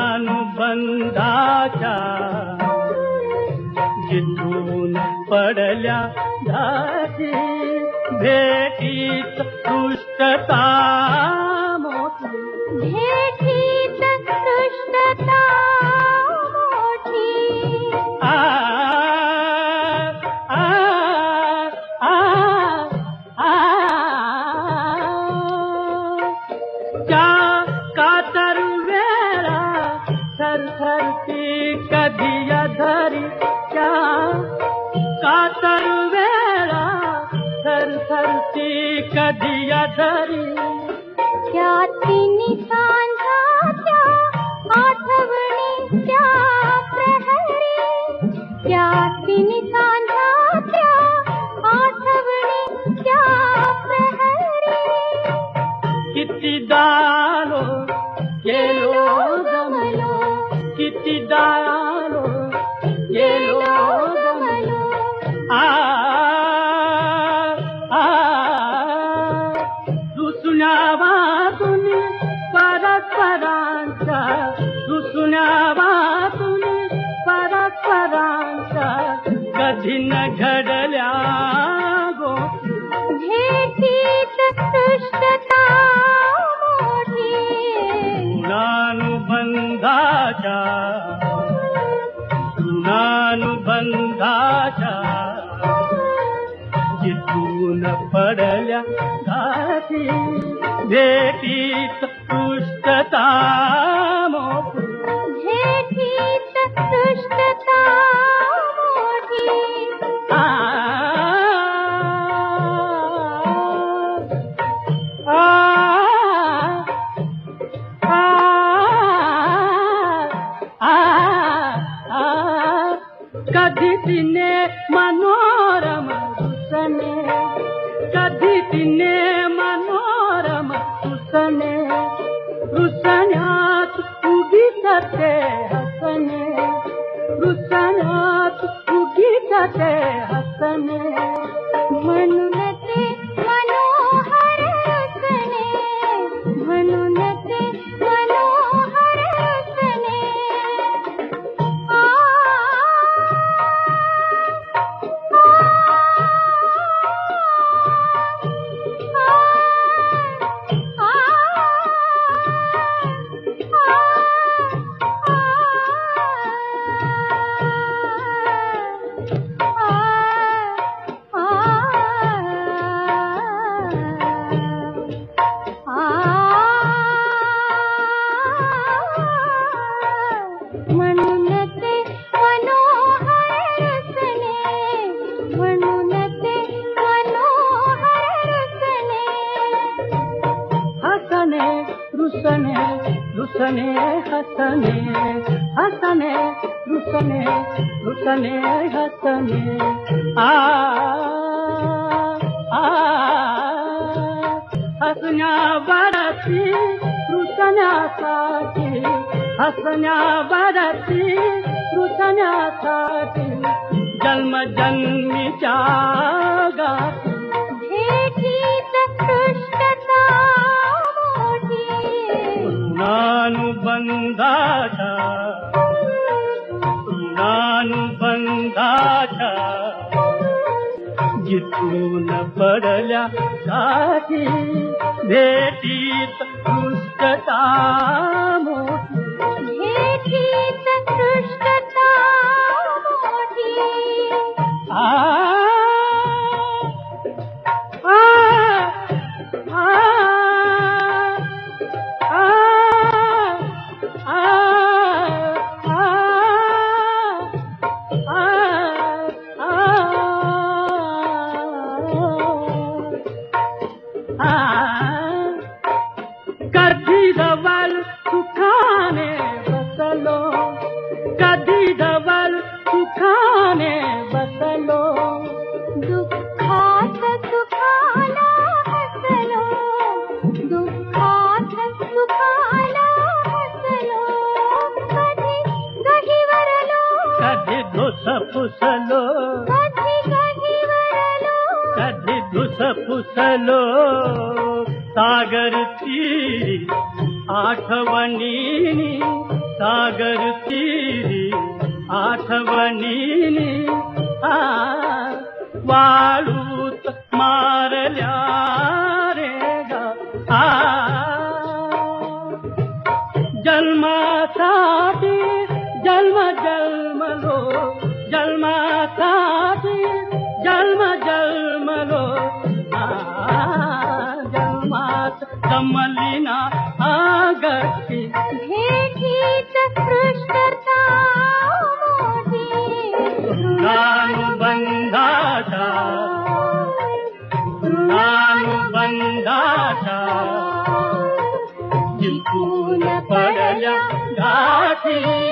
ऋणानुबंधाच्या जिथून पडल्या धाती भेटीत दुष्टता मोठी, भेटीत दुष्टता मोठी. त्या कातर वेळा थरथरती कधी अधरी, त्या कातर वेळा थरथरती कधी अधरी. त्या तिन्ही सांजाच्या आठवणी त्या प्रहरी, त्या तिन्ही सांजाच्या आठवणी त्या प्रहरी. कितीदा आलो गेलो जमलो, कितीदा आलो गेलो जमलो. दुसण्या वातून परस्परांच्या, दुसण्या वातून परस्परांच्या कधी न घडल्या गोष्टी. भेटीत दुष्टता मोठी, ऋणानुबंधाच्या, ऋणानुबंधाच्या जिथून पडल्या धाती भेटीत दुष्टता मोठी, भेटीत दुष्टता मोठी. कधी तिने मनोरम सुसने, कधी तिने मनोरम सुसने, रुसण्यात उगीच ते हसने, रुसण्यात उगीच ते हसने. म्हणून ते मनोहर रसने, म्हणून ते मनोहर रसने. म्हणून ते मनोहर रसने, म्हणून ते मनोहर रसने. हसने रुसने, रुसने हसने, हसने रुसने, रुसने हसने. हसण्यावरती रुसण्यासाठी, हसण्यावरती रुसण्यासाठी जन्मजन्मीच्या गाठी. भेटीत दुष्टता मोठी, ऋणानुबंधाच्या, ऋणानुबंधाच्या जिथून पडल्या धाती भेटीत दुष्टता मोठी, भेटीत दुष्टता मोठी. कधी जवळ सुखा धुसफुसलो कधी वरलो कधी धुसफुसलो सागर तीरी आठवणीनी सागर तीरी आठवणीनी वाळूत मारल्या रे गा जन्मासाठी जन्म जन्मलो जन्मासाठी जन्म जन्मलो जन्मात जमली ना गती भेटीत पृष्ठता मोठी ऋणानुबंधाचा ऋणानुबंधाचा जिंकून पडल्या गाठी